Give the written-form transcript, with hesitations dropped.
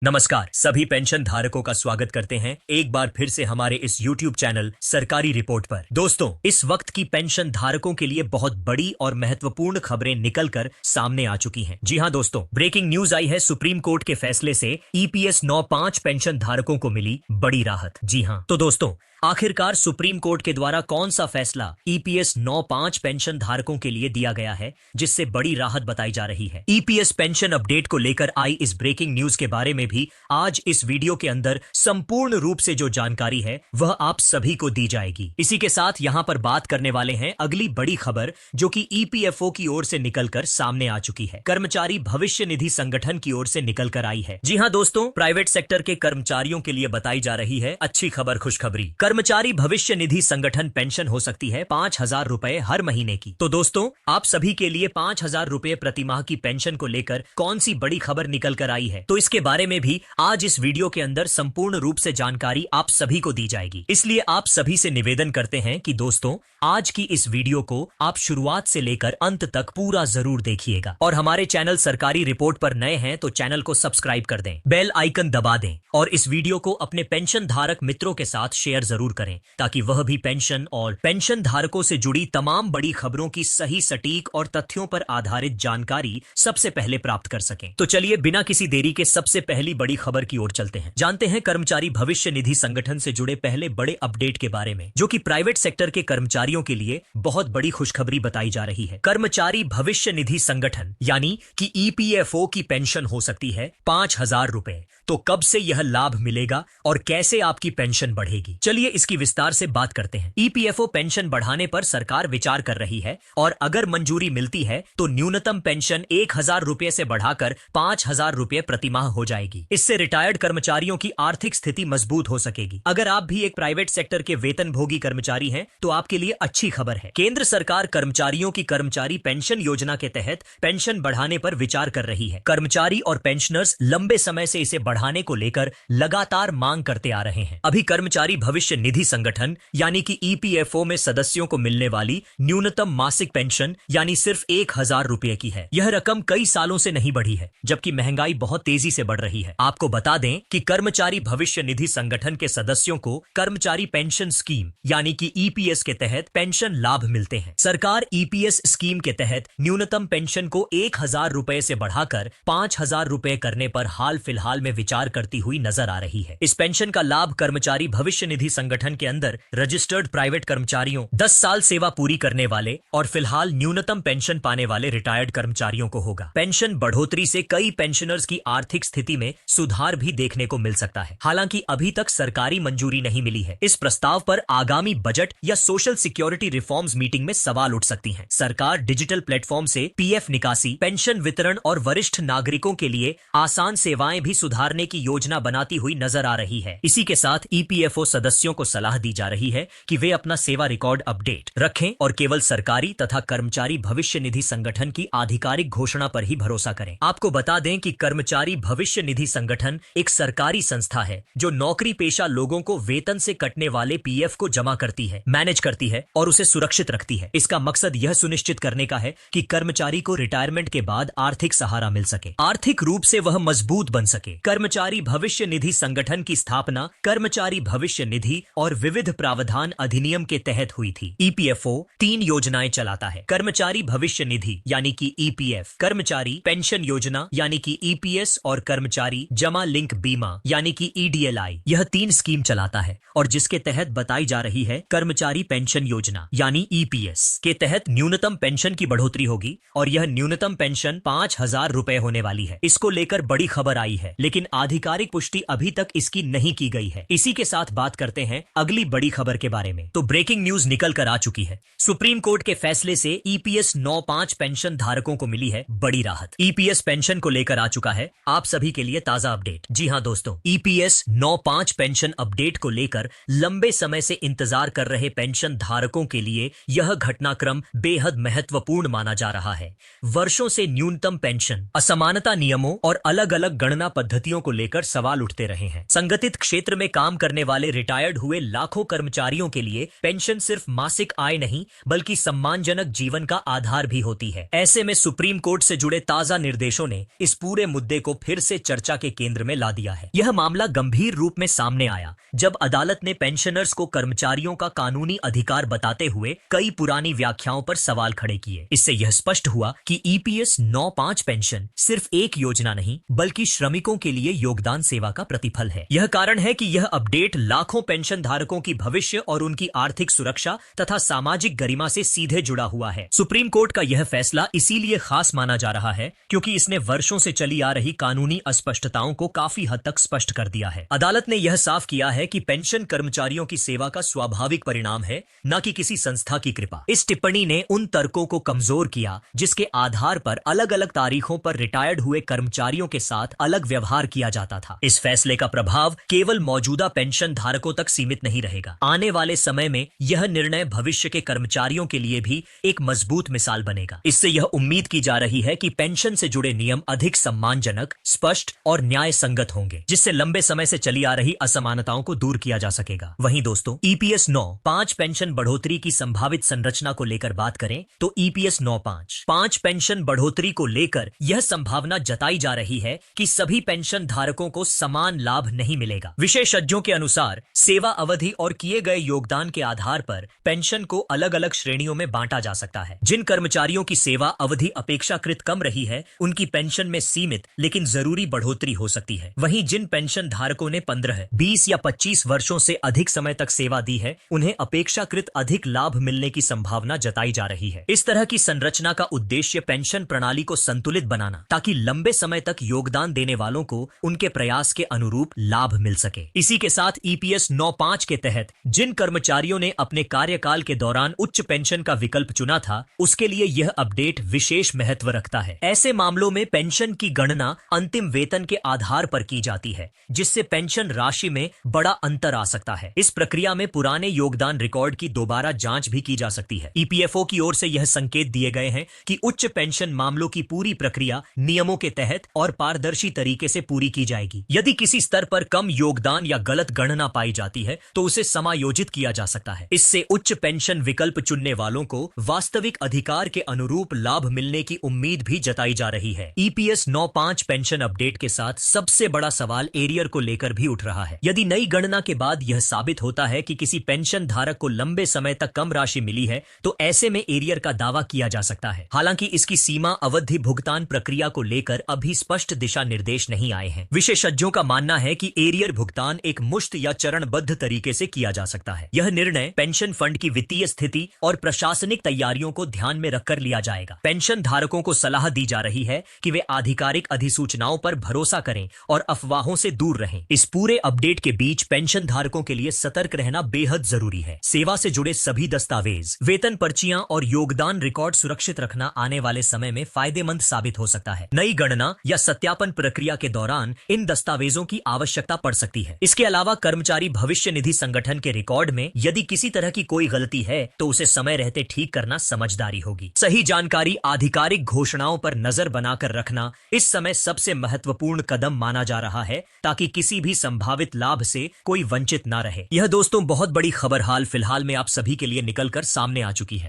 नमस्कार, सभी पेंशन धारकों का स्वागत करते हैं एक बार फिर से हमारे इस YouTube चैनल सरकारी रिपोर्ट पर। दोस्तों, इस वक्त की पेंशन धारकों के लिए बहुत बड़ी और महत्वपूर्ण खबरें निकलकर सामने आ चुकी हैं। जी हां दोस्तों, ब्रेकिंग न्यूज आई है। सुप्रीम कोर्ट के फैसले से EPS 95 पेंशन धारकों को मिली बड़ी राहत। जी हां, तो दोस्तों आखिरकार सुप्रीम कोर्ट के द्वारा कौन सा फैसला EPS 95 पेंशन धारकों के लिए दिया गया है जिससे बड़ी राहत बताई जा रही है। EPS पेंशन अपडेट को लेकर आई इस ब्रेकिंग न्यूज के बारे में भी आज इस वीडियो के अंदर संपूर्ण रूप से जो जानकारी है वह आप सभी को दी जाएगी। इसी के साथ यहां पर बात करने वाले हैं अगली बड़ी खबर जो कि EPFO की ओर से निकलकर सामने आ चुकी है। कर्मचारी भविष्य निधि संगठन की ओर से निकलकर आई है। जी हां दोस्तों, प्राइवेट सेक्टर के कर्मचारियों के लिए बताई जा रही है अच्छी खबर, खुशखबरी। कर्मचारी भविष्य निधि संगठन पेंशन हो सकती है 5,000 रुपए हर महीने की। तो दोस्तों, आप सभी के लिए 5,000 रुपए प्रति माह की पेंशन को लेकर कौन सी बड़ी खबर निकल कर आई है, तो इसके बारे में भी आज इस वीडियो के अंदर संपूर्ण रूप से जानकारी आप सभी को दी जाएगी। इसलिए आप सभी से निवेदन करते हैं कि दोस्तों, आज की इस वीडियो को आप शुरुआत से लेकर अंत तक पूरा जरूर देखिएगा और हमारे चैनल सरकारी रिपोर्ट पर नए हैं तो चैनल को सब्सक्राइब कर दें, बेल आइकन दबा दें और इस वीडियो को अपने पेंशन धारक मित्रों के साथ शेयर जरूर करें ताकि वह भी पेंशन और पेंशन धारकों से जुड़ी तमाम बड़ी खबरों की सही, सटीक और तथ्यों पर आधारित जानकारी सबसे पहले प्राप्त कर सकें। तो चलिए बिना किसी देरी के सबसे पहली बड़ी खबर की ओर चलते हैं। जानते हैं कर्मचारी भविष्य निधि संगठन से जुड़े पहले बड़े अपडेट के बारे में जो कि प्राइवेट सेक्टर के कर्मचारियों के लिए बहुत बड़ी खुशखबरी बताई जा रही है। कर्मचारी भविष्य निधि संगठन यानी कि EPFO की पेंशन हो सकती है 5,000 रुपए। तो कब से यह लाभ मिलेगा और कैसे आपकी पेंशन बढ़ेगी, चलिए इसकी विस्तार से बात करते हैं। EPFO पेंशन बढ़ाने पर सरकार विचार कर रही है और अगर मंजूरी मिलती है तो न्यूनतम पेंशन 1,000 रुपए से बढ़ाकर 5,000 रुपए प्रतिमाह हो जाएगी। इससे रिटायर्ड कर्मचारियों की आर्थिक स्थिति मजबूत हो सकेगी। अगर आप भी एक प्राइवेट सेक्टर के वेतनभोगी कर्मचारी हैं तो आपके लिए अच्छी खबर है। केंद्र सरकार कर्मचारियों की कर्मचारी पेंशन योजना के तहत पेंशन बढ़ाने पर विचार कर रही है। कर्मचारी और पेंशनर्स लंबे समय से इसे बढ़ाने को लेकर लगातार मांग करते आ रहे हैं। अभी कर्मचारी भविष्य निधि संगठन यानी कि EPFO में सदस्यों को मिलने वाली न्यूनतम मासिक पेंशन यानी सिर्फ 1,000 रुपए की है। यह रकम कई सालों से नहीं बढ़ी है जबकि महंगाई बहुत तेजी से बढ़ रही है। आपको बता दें कि कर्मचारी भविष्य निधि संगठन के सदस्यों को कर्मचारी पेंशन स्कीम यानी कि EPS के तहत पेंशन लाभ मिलते हैं। सरकार EPS स्कीम के तहत न्यूनतम पेंशन को 1,000 रुपए से बढ़ाकर 5,000 रुपए करने पर हाल फिलहाल में विचार करती हुई नजर आ रही है। इस पेंशन का लाभ कर्मचारी भविष्य निधि संगठन के अंदर रजिस्टर्ड प्राइवेट कर्मचारियों, 10 साल सेवा पूरी करने वाले और फिलहाल न्यूनतम पेंशन पाने वाले रिटायर्ड कर्मचारियों को होगा। पेंशन बढ़ोतरी से कई पेंशनर्स की आर्थिक स्थिति में सुधार भी देखने को मिल सकता है। हालांकि अभी तक सरकारी मंजूरी नहीं मिली है। इस प्रस्ताव पर आगामी बजट या सोशल सिक्योरिटी रिफॉर्म्स मीटिंग में सवाल उठ सकती हैं। सरकार डिजिटल प्लेटफॉर्म से PF निकासी, पेंशन वितरण और वरिष्ठ नागरिकों के लिए आसान सेवाएं भी सुधारने की योजना बनाती हुई नजर आ रही है। इसी के साथ EPFO सदस्यों को सलाह दी जा रही है कि वे अपना सेवा रिकॉर्ड अपडेट रखें और केवल सरकारी तथा कर्मचारी भविष्य निधि संगठन की आधिकारिक घोषणा पर ही भरोसा करें। आपको बता दें कि कर्मचारी भविष्य निधि संगठन एक सरकारी संस्था है जो नौकरी पेशा लोगों को वेतन से कटने वाले PF को जमा करती है, मैनेज करती है और उसे सुरक्षित रखती है। इसका मकसद यह सुनिश्चित करने का है कि कर्मचारी को रिटायरमेंट के बाद आर्थिक सहारा मिल सके, आर्थिक रूप से वह मजबूत बन सके। कर्मचारी भविष्य निधि संगठन की स्थापना कर्मचारी भविष्य निधि और विविध प्रावधान अधिनियम के तहत हुई थी। EPFO 3 योजनाएं चलाता है। कर्मचारी भविष्य निधि यानी कि EPF, कर्मचारी पेंशन योजना यानी कि EPS और कर्मचारी जमा लिंक बीमा यानी कि EDLI। यह 3 स्कीम चलाता है और जिसके तहत बताई जा रही है कर्मचारी पेंशन योजना यानी EPS के तहत न्यूनतम पेंशन की बढ़ोतरी होगी और यह न्यूनतम पेंशन 5,000 रुपए होने वाली है। इसको लेकर बड़ी खबर आई है लेकिन आधिकारिक पुष्टि अभी तक इसकी नहीं की गई है। इसी के साथ बात करते हैं अगली बड़ी खबर के बारे में। तो ब्रेकिंग न्यूज निकल कर आ चुकी है। सुप्रीम कोर्ट के फैसले से EPS 95 पेंशन धारकों को मिली है बड़ी राहत। EPS पेंशन को लेकर आ चुका है आप सभी के लिए ताजा अपडेट। जी हां दोस्तों, EPS 95 पेंशन अपडेट को लेकर लंबे समय से इंतजार कर रहे पेंशन धारकों के लिए यह घटनाक्रम बेहद महत्वपूर्ण माना जा रहा है। वर्षों से न्यूनतम पेंशन, असमानता नियमों और अलग अलग गणना पद्धतियों को लेकर सवाल उठते रहे हैं। संगठित क्षेत्र में काम करने वाले रिटायर्ड हुए लाखों कर्मचारियों के लिए पेंशन सिर्फ मासिक आय नहीं बल्कि सम्मानजनक जीवन का आधार भी होती है। ऐसे में सुप्रीम कोर्ट से जुड़े ताजा निर्देशों ने इस पूरे मुद्दे को फिर से चर्चा चर्चा के केंद्र में ला दिया है। यह मामला गंभीर रूप में सामने आया जब अदालत ने पेंशनर्स को कर्मचारियों का कानूनी अधिकार बताते हुए कई पुरानी व्याख्याओं पर सवाल खड़े किए। इससे यह स्पष्ट हुआ कि ईपीएस 9(5) पेंशन सिर्फ एक योजना नहीं बल्कि श्रमिकों के लिए योगदान सेवा का प्रतिफल है। यह कारण है कि यह अपडेट लाखों पेंशन धारकों की भविष्य और उनकी आर्थिक सुरक्षा तथा सामाजिक गरिमा से सीधे जुड़ा हुआ है। सुप्रीम कोर्ट का यह फैसला इसीलिए खास माना जा रहा है क्योंकि इसने वर्षों से चली आ रही कानूनी अस्पष्टताओं को काफी हद तक स्पष्ट कर दिया है। अदालत ने यह साफ किया है कि पेंशन कर्मचारियों की सेवा का स्वाभाविक परिणाम है, न कि किसी संस्था की कृपा। इस टिप्पणी ने उन तर्कों को कमजोर किया जिसके आधार पर अलग अलग तारीखों पर रिटायर्ड हुए कर्मचारियों के साथ अलग व्यवहार किया जाता था। इस फैसले का प्रभाव केवल मौजूदा पेंशन धारकों तक सीमित नहीं रहेगा। आने वाले समय में यह निर्णय भविष्य के कर्मचारियों के लिए भी एक मजबूत मिसाल बनेगा। इससे यह उम्मीद की जा रही है कि पेंशन से जुड़े नियम अधिक सम्मानजनक, स्पष्ट और न्याय संगत होंगे, जिससे लंबे समय से चली आ रही असमानताओं को दूर किया जा सकेगा। वहीं दोस्तों, ईपीएस 9(5) पेंशन बढ़ोतरी की संभावित संरचना को लेकर बात करें तो ईपीएस 9(5) पेंशन बढ़ोतरी को लेकर यह संभावना जताई जा रही है कि सभी पेंशन धारकों को समान लाभ नहीं मिलेगा। विशेषज्ञों के अनुसार सेवा अवधि और किए गए योगदान के आधार पर पेंशन को अलग अलग श्रेणियों में बांटा जा सकता है। जिन कर्मचारियों की सेवा अवधि अपेक्षाकृत कम रही है उनकी पेंशन में सीमित लेकिन जरूरी बढ़ोतरी हो सकती है। वहीं जिन पेंशन धारकों ने 15, 20 या 25 वर्षों से अधिक समय तक सेवा दी है उन्हें अपेक्षाकृत अधिक लाभ मिलने की संभावना जताई जा रही है। इस तरह की संरचना का उद्देश्य पेंशन प्रणाली को संतुलित बनाना ताकि लंबे समय तक योगदान देने वालों को उनके प्रयास के अनुरूप लाभ मिल सके। इसी के साथ ईपीएस 9(5) के तहत जिन कर्मचारियों ने अपने कार्यकाल के दौरान उच्च पेंशन का विकल्प चुना था उसके लिए यह अपडेट विशेष महत्व रखता है। ऐसे मामलों में पेंशन की गणना अंतिम वेतन के आधार पर की जाती है, जिससे पेंशन राशि में बड़ा अंतर आ सकता है। इस प्रक्रिया में पुराने योगदान रिकॉर्ड की दोबारा जांच भी की जा सकती है। ईपीएफओ की ओर से यह संकेत दिए गए हैं कि उच्च पेंशन मामलों की पूरी प्रक्रिया नियमों के तहत और पारदर्शी तरीके से पूरी की जाएगी। यदि किसी स्तर पर कम योगदान या गलत गणना पाई जाती है तो उसे समायोजित किया जा सकता है। इससे उच्च पेंशन विकल्प चुनने वालों को वास्तविक अधिकार के अनुरूप लाभ मिलने की उम्मीद भी जताई जा रही है। ईपीएस 9(5) पेंशन अपडेट के साथ सबसे बड़ा सवाल एरियर को लेकर भी उठ रहा है। यदि नई गणना के बाद यह साबित होता है कि किसी पेंशन धारक को लंबे समय तक कम राशि मिली है तो ऐसे में एरियर का दावा किया जा सकता है। हालांकि इसकी सीमा अवधि भुगतान प्रक्रिया को लेकर अभी स्पष्ट दिशा निर्देश नहीं आए हैं। विशेषज्ञों का मानना है कि एरियर भुगतान एक मुश्त या चरणबद्ध तरीके से किया जा सकता है। यह निर्णय पेंशन फंड की वित्तीय स्थिति और प्रशासनिक तैयारियों को ध्यान में रखकर लिया जाएगा। पेंशन धारकों को सलाह दी जा रही है कि वे आधिकारिक अधिसूचनाओं पर भरोसा करें और अफवाहों से दूर रहें। इस पूरे अपडेट के बीच पेंशन धारकों के लिए सतर्क रहना बेहद जरूरी है। सेवा से जुड़े सभी दस्तावेज, वेतन पर्चियां और योगदान रिकॉर्ड सुरक्षित रखना आने वाले समय में फायदेमंद साबित हो सकता है। नई गणना या सत्यापन प्रक्रिया के दौरान इन दस्तावेजों की आवश्यकता पड़ सकती है। इसके अलावा कर्मचारी भविष्य निधि संगठन के रिकॉर्ड में यदि किसी तरह की कोई गलती है तो उसे समय रहते ठीक करना समझदारी होगी। सही जानकारी, आधिकारिक घोषणाओं पर नजर बनाकर रखना इस समय सबसे महत्वपूर्ण कदम माना जा रहा है ताकि किसी भी संभावित लाभ से कोई वंचित ना रहे। यह दोस्तों बहुत बड़ी खबर हाल फिलहाल में आप सभी के लिए निकलकर सामने आ चुकी है।